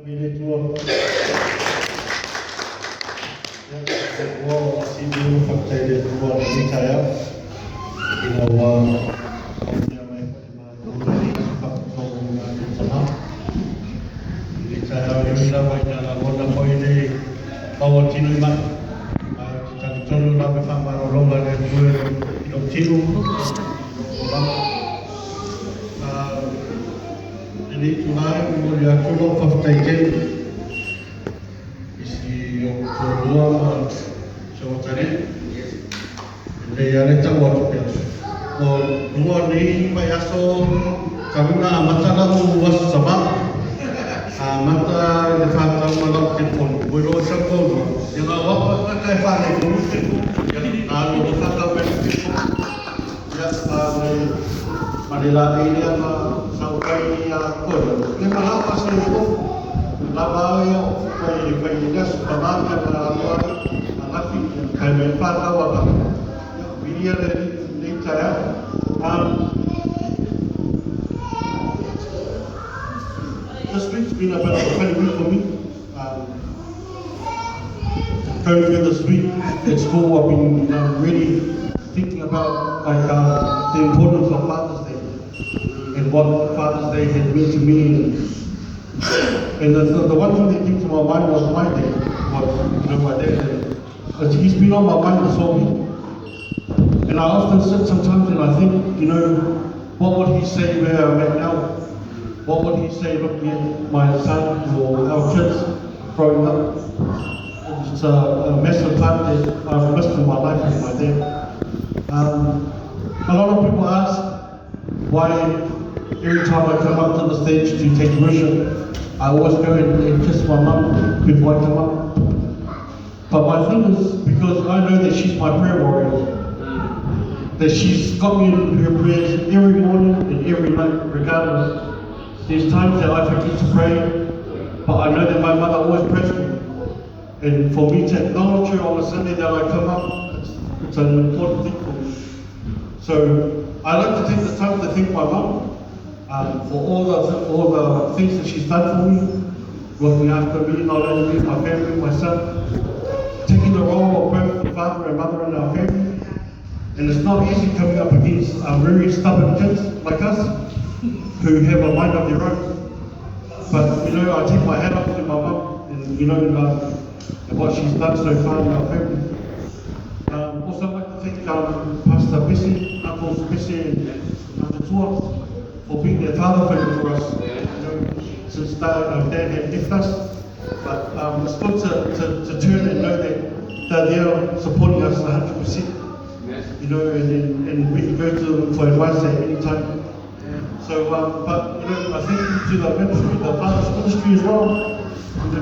Vile tua wa sibu fakta tua ni kaya inawa ya mai ma fakta sama ni kaya ni la baina la bona poine bawa tinu ma kita tolu la befa ma longa de ilo tinu ini tunai mulia kulo fakta isi yung kedua cewek dia ada cawat ya. Dua ni payaso kami na mata na uwas sama. Mata defata malak telefon. Boleh sakol. Yang awak pakai file itu yang kalau defata telefon. Ya Manila ini apa sampai aku. Ini malah pas itu labayo faidas pamaka na alafi kaya fata wa bilia de kaya this week's been about a funny week for me. Going through this week at school, I've been really thinking about the importance of Father's Day and what Father's Day has meant to me. And the one thing that came to my mind was my day, my dad. Because he's been on my mind this whole week. And I often sit sometimes and I think, what would he say where I'm at now? What would he say looking at my son or our kids growing up? It's a massive part that I've missed in my life with my dad. A lot of people ask why every time I come up to the stage to take worship, I always go and kiss my mum before I come up. But my thing is, because I know that she's my prayer warrior, that she's got me in her prayers every morning and every night, regardless. There's times that I forget to pray, but I know that my mother always prays for me. And for me to acknowledge her on a Sunday that I come up, it's an important thing for me. So I like to take the time to thank my mum for all the things that she's done for me, looking after me, not only me, my family, my son, taking the role of both the father and mother in our family. And it's not easy coming up against very stubborn kids like us, who have a mind of their own. But I take my hat off to my mum and what she's done so far in our family. Also, I'd like to thank Pastor Bessie, Uncles Bessie and Uncle Tua for being their father figure for us. Since Dad had left us, but it's good to turn and know that they're there supporting us 100%. And we can go to them for advice at any time. So, I thank you to the ministry, the Father's ministry as well,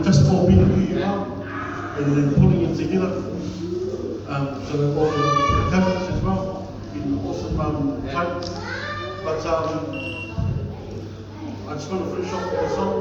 just for being who you are and then pulling it together. So all the Catholics as well, been awesome fight. But I just want to finish off with a song.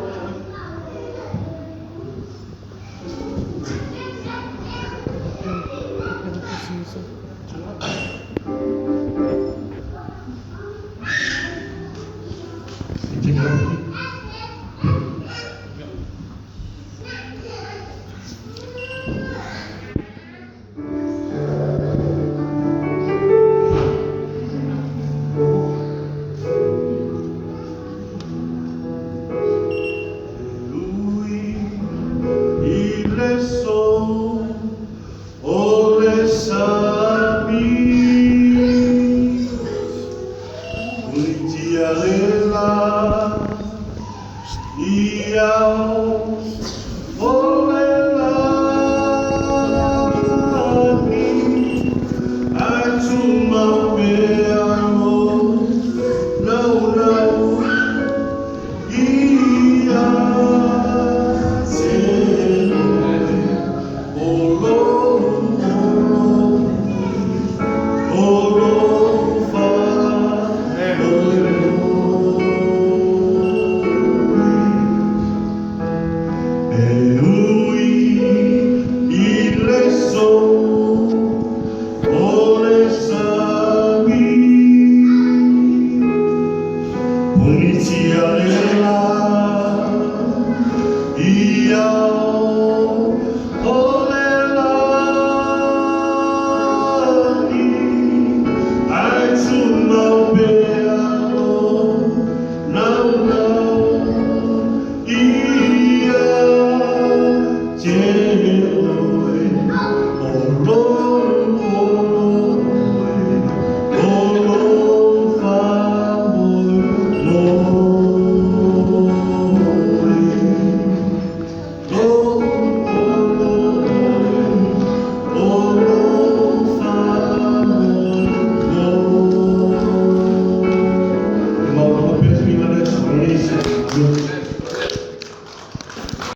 Ia